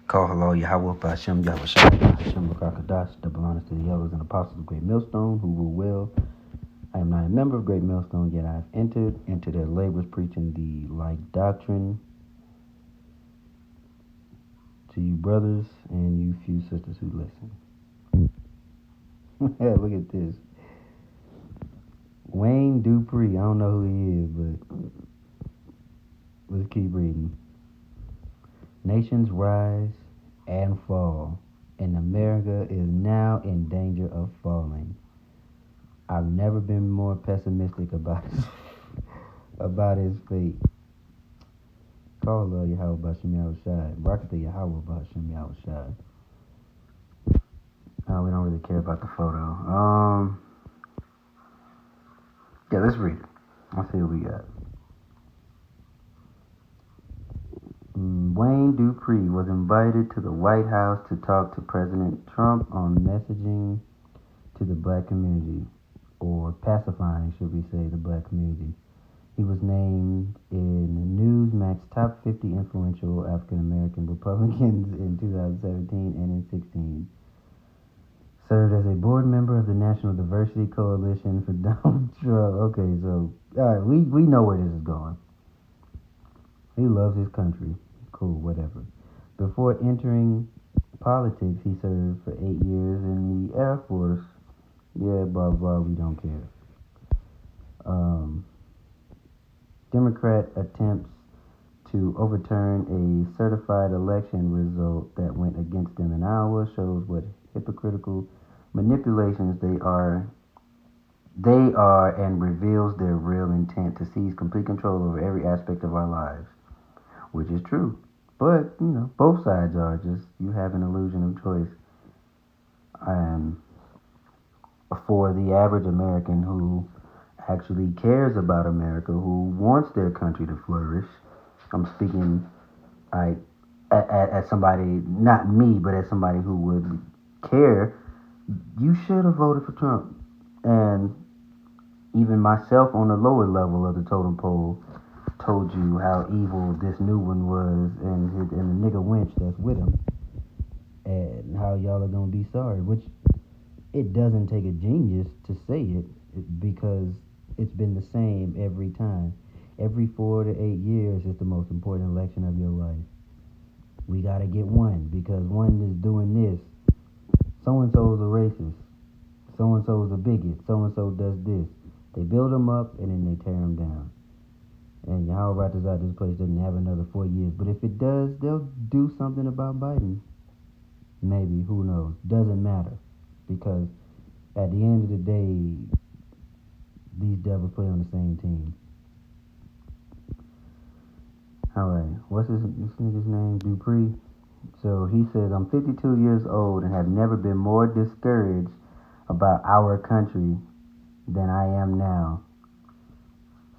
Call hello, Yahweh Bashem, Yahweh Shai, Hashem Rakakadash, double honors to the elders and apostles of Great Millstone, who rule well. I am not a member of Great Millstone, yet I have entered into their labors, preaching the like doctrine to you brothers and you few sisters who listen. Look at this. Wayne Dupree, I don't know who he is, but let's keep reading. Nations rise and fall, and America is now in danger of falling. I've never been more pessimistic about his fate. Call Yahweh Bashem Yahweh Shai. Barakatah Yahweh Bashem Yahweh Shai. We don't really care about the photo. Yeah, let's read it. Let's see what we got. Wayne Dupree was invited to the White House to talk to President Trump on messaging to the black community, or pacifying, should we say, the black community. He was named in Newsmax top 50 influential African American Republicans in 2017 and in 16. Served as a board member of the National Diversity Coalition for Donald Trump. Okay, so all right, we know where this is going. He loves his country. Cool, whatever. Before entering politics, he served for 8 years in the Air Force. Yeah, blah blah. We don't care. Democrat attempts to overturn a certified election result that went against them in Iowa shows what hypocritical manipulations they are and reveals their real intent to seize complete control over every aspect of our lives, which is true. But, both sides are. Just you have an illusion of choice. And for the average American who actually cares about America, who wants their country to flourish, I'm speaking as somebody, not me, but as somebody who would care, you should have voted for Trump. And even myself on the lower level of the totem pole told you how evil this new one was, and the nigga wench that's with him, and how y'all are gonna be sorry. Which it doesn't take a genius to say it, because it's been the same every time. Every 4 to 8 years is the most important election of your life. We gotta get one, because one is doing this. So and so is a racist. So and so is a bigot. So and so does this. They build them up and then they tear them down. And how about this place doesn't have another 4 years. But if it does, they'll do something about Biden. Maybe, who knows? Doesn't matter. Because at the end of the day, these devils play on the same team. Alright, what's this nigga's name? Dupree. So he says, I'm 52 years old and have never been more discouraged about our country than I am now.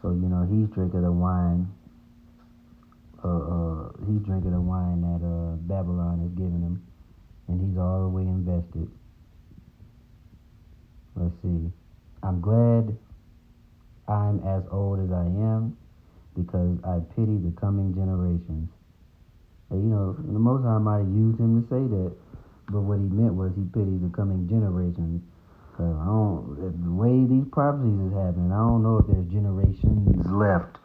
So, he's drinking the wine. He's drinking the wine that Babylon is giving him. And he's all the way invested. Let's see. I'm glad I'm as old as I am, because I pity the coming generations. And, the Most High might have used him to say that, but what he meant was he pities the coming generations. Because the way these prophecies is happening, I don't know if there's generations left.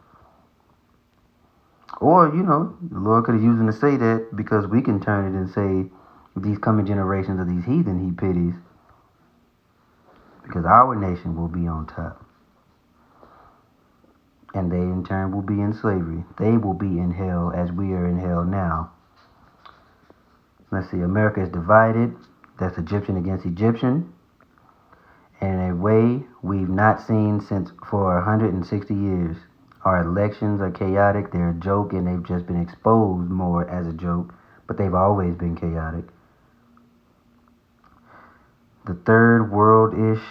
Or, the Lord could have used him to say that because we can turn it and say these coming generations of these heathen he pities, because our nation will be on top. And they in turn will be in slavery. They will be in hell as we are in hell now. Let's see, America is divided. That's Egyptian against Egyptian. In a way we've not seen for 160 years. Our elections are chaotic. They're a joke, and they've just been exposed more as a joke. But they've always been chaotic. The third world-ish,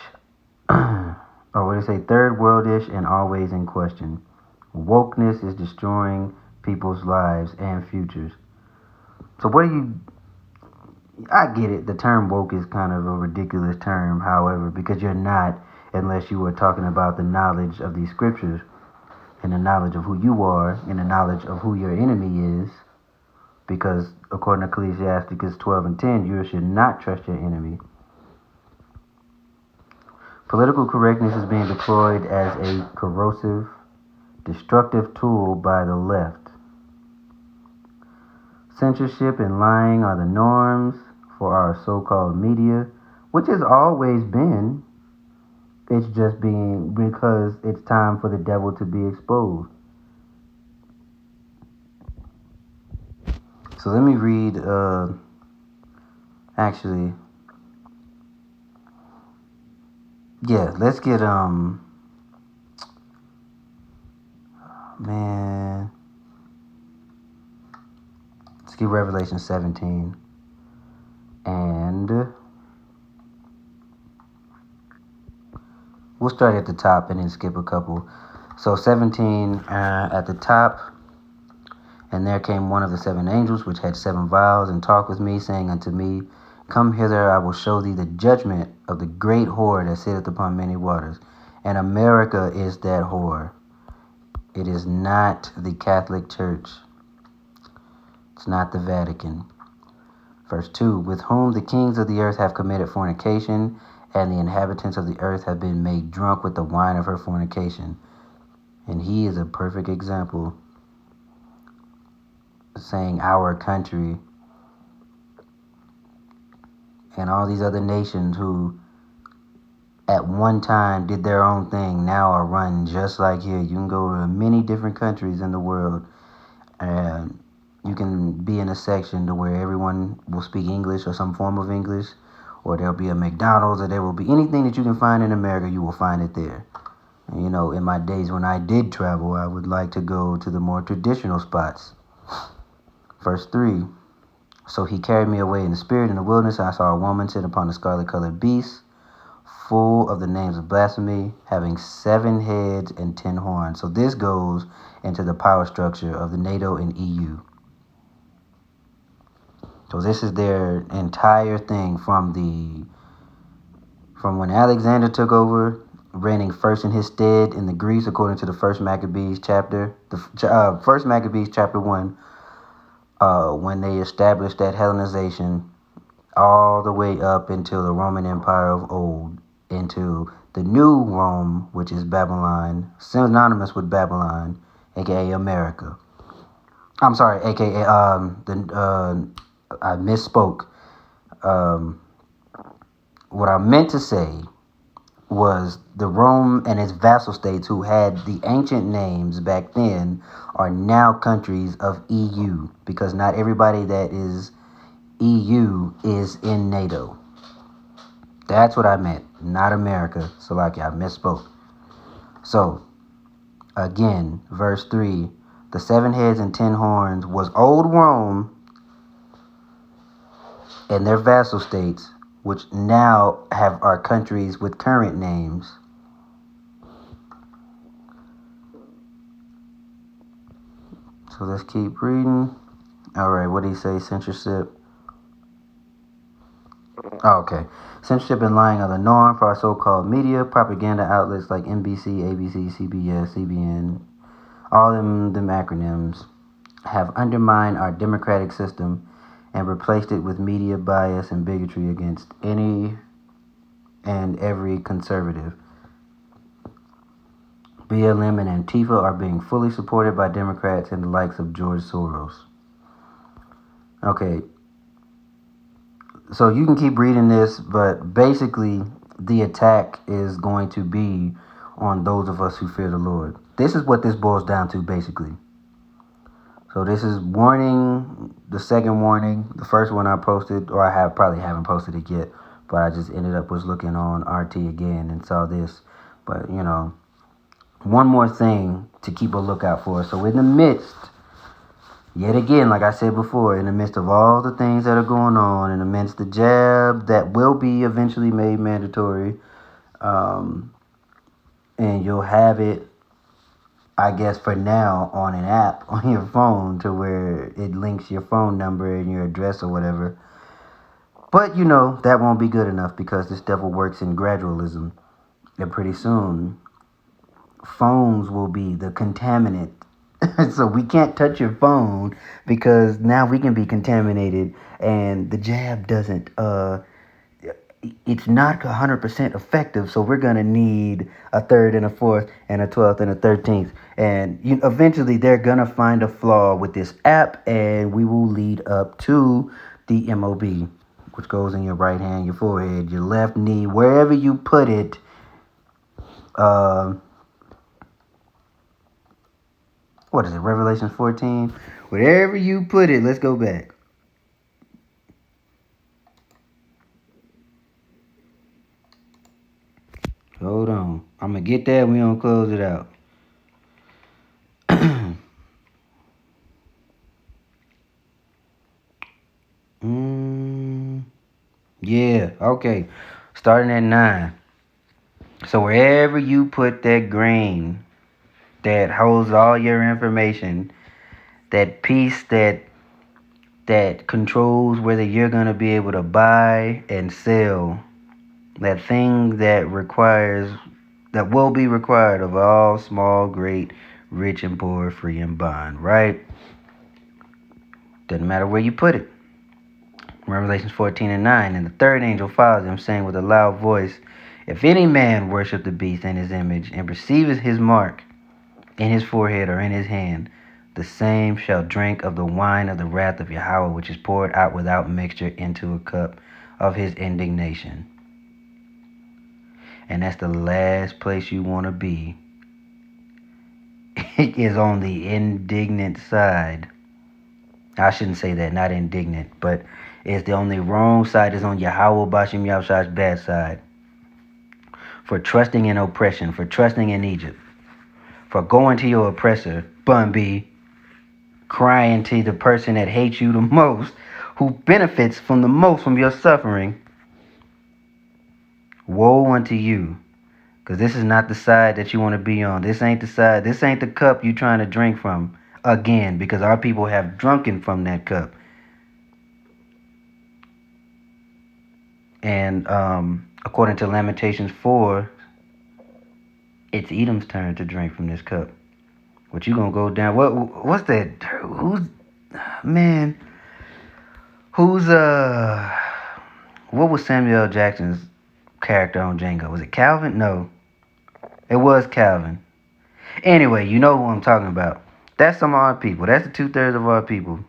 third world-ish and always in question. Wokeness is destroying people's lives and futures. So I get it. The term woke is kind of a ridiculous term, however, because you're not, unless you are talking about the knowledge of these scriptures and the knowledge of who you are and the knowledge of who your enemy is because according to Ecclesiasticus 12:10, you should not trust your enemy. Political correctness is being deployed as a corrosive, destructive tool by the left. Censorship and lying are the norms for our so-called media, which has always been. It's just being because it's time for the devil to be exposed. So let me read, actually, yeah, let's get, man, let's get Revelation 17. And we'll start at the top and then skip a couple. So 17 at the top. And there came one of the 7 angels, which had 7 vials, and talked with me, saying unto me, Come hither, I will show thee the judgment of the great whore that sitteth upon many waters. And America is that whore. It is not the Catholic Church. It's not the Vatican. Verse 2, With whom the kings of the earth have committed fornication, and the inhabitants of the earth have been made drunk with the wine of her fornication. And he is a perfect example, saying our country and all these other nations who at one time did their own thing now are run just like here. You can go to many different countries in the world and you can be in a section to where everyone will speak English or some form of English, or there'll be a McDonald's, or there will be anything that you can find in America, you will find it there. And, you know, in my days when I did travel, I would like to go to the more traditional spots. Verse 3, So he carried me away in the spirit in the wilderness. I saw a woman sit upon a scarlet-colored beast, full of the names of blasphemy, having 7 heads and 10 horns. So this goes into the power structure of the NATO and EU. So this is their entire thing from when Alexander took over, reigning first in his stead in the Greece, according to the First Maccabees chapter, First Maccabees chapter 1. When they established that Hellenization, all the way up until the Roman Empire of old, into the new Rome, which is Babylon, synonymous with Babylon, aka America. I'm sorry, aka I misspoke. What I meant to say was the Rome and its vassal states who had the ancient names back then are now countries of EU, because not everybody that is EU is in NATO. That's what I meant, not America. So like I misspoke. So again, verse 3, the 7 heads and 10 horns was old Rome and their vassal states, which now have our countries with current names. So let's keep reading. All right, what did he say? Censorship. Oh, okay. Censorship and lying are the norm for our so-called media. Propaganda outlets like NBC, ABC, CBS, CBN, all them acronyms have undermined our democratic system and replaced it with media bias and bigotry against any and every conservative. BLM and Antifa are being fully supported by Democrats and the likes of George Soros. Okay, so you can keep reading this, but basically the attack is going to be on those of us who fear the Lord. This is what this boils down to, basically. So this is warning, the second warning. The first one I posted, or I probably haven't posted it yet, but I just was looking on RT again and saw this. But, you know, one more thing to keep a lookout for. So in the midst, yet again, like I said before, in the midst of all the things that are going on, in the midst of the jab that will be eventually made mandatory, and you'll have it, I guess for now, on an app on your phone to where it links your phone number and your address or whatever. But, you know, that won't be good enough because this devil works in gradualism. And pretty soon, phones will be the contaminant So we can't touch your phone because now we can be contaminated, and the jab doesn't. It's not 100% effective. So we're gonna need a third and a fourth and a 12th and a 13th, and eventually they're gonna find a flaw with this app, and we will lead up to the MOB, which goes in your right hand, your forehead, your left knee, wherever you put it. Uh, what is it? Revelation 14. Wherever you put it, let's go back. Hold on. I'm going to get that. We don't close it out. Yeah, okay. Starting at 9. So wherever you put that grain that holds all your information, that piece that controls whether you're going to be able to buy and sell, that thing that will be required of all, small, great, rich and poor, free and bond, right? Doesn't matter where you put it. Revelation 14 and 9. And the third angel followed them, saying with a loud voice, if any man worship the beast and his image, and receives his mark in his forehead or in his hand, the same shall drink of the wine of the wrath of Yahweh, which is poured out without mixture into a cup of his indignation. And that's the last place you want to be. It is on the indignant side. I shouldn't say that, not indignant, but it's the only wrong side is on Yahweh Bashim Yahshua's bad side. For trusting in oppression, for trusting in Egypt, for going to your oppressor, Bun B, crying to the person that hates you the most, who benefits from the most from your suffering. Woe unto you, because this is not the side that you want to be on. This ain't the side, this ain't the cup you trying to drink from again, because our people have drunken from that cup. And according to Lamentations 4, it's Edom's turn to drink from this cup. What you gonna go down? What's that? Who's what was Samuel L. Jackson's character on Django? Was it Calvin? No, it was Calvin. Anyway, you know who I'm talking about. That's some of our people. That's the 2/3 of our people.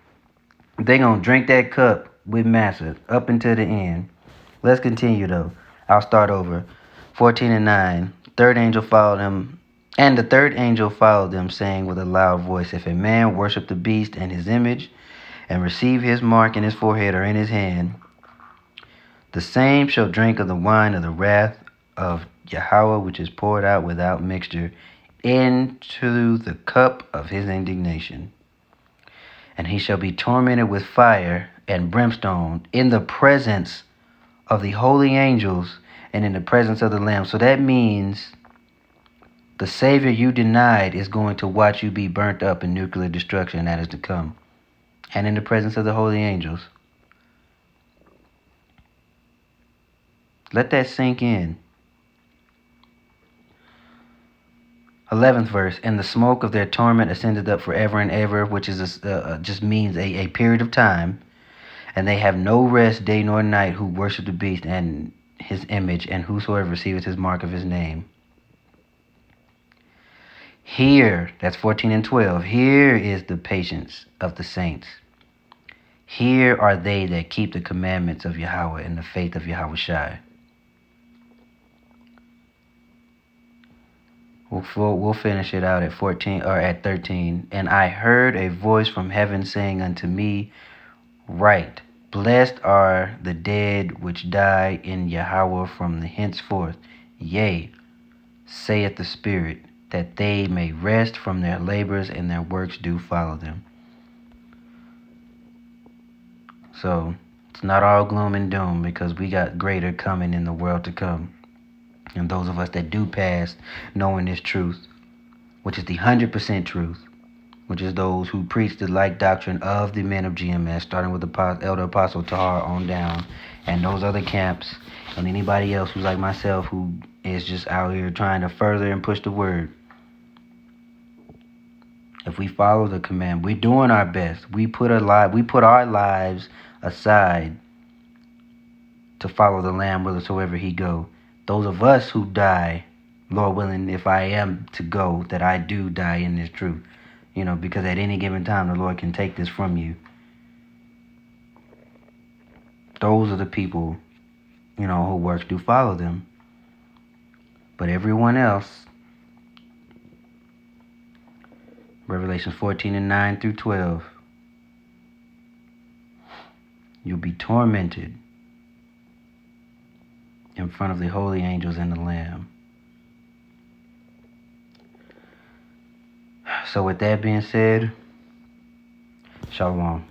They gonna drink that cup with Massa up until the end. Let's continue though. I'll start over. 14 and 9. Third angel followed him, and the third angel followed them, saying with a loud voice, if a man worship the beast and his image, and receive his mark in his forehead or in his hand, the same shall drink of the wine of the wrath of Yahweh, which is poured out without mixture into the cup of his indignation. And he shall be tormented with fire and brimstone in the presence of the holy angels and in the presence of the Lamb. So that means the Savior you denied is going to watch you be burnt up in nuclear destruction that is to come. And in the presence of the holy angels. Let that sink in. 11th verse, and the smoke of their torment ascended up forever and ever, which is just means a period of time. And they have no rest day nor night who worship the beast and his image, and whosoever receiveth his mark of his name. Here, that's 14 and 12, here is the patience of the saints. Here are they that keep the commandments of Yahweh and the faith of Yahweh Shai. We'll finish it out at 14 or at 13. And I heard a voice from heaven saying unto me, write, blessed are the dead which die in Yahweh from the henceforth. Yea, saith the Spirit, that they may rest from their labors and their works do follow them. So it's not all gloom and doom, because we got greater coming in the world to come. And those of us that do pass knowing this truth, which is the 100% truth, which is those who preach the like doctrine of the men of GMS, starting with the Elder Apostle Tahar on down, and those other camps, and anybody else who's like myself who is just out here trying to further and push the word. If we follow the command, we're doing our best. We put our lives aside to follow the Lamb whithersoever he go. Those of us who die, Lord willing, if I am to go, that I do die in this truth. Because at any given time the Lord can take this from you. Those are the people, who works do follow them. But everyone else, Revelation 14 and 9 through 12, you'll be tormented in front of the holy angels and the Lamb. So with that being said, Shalom.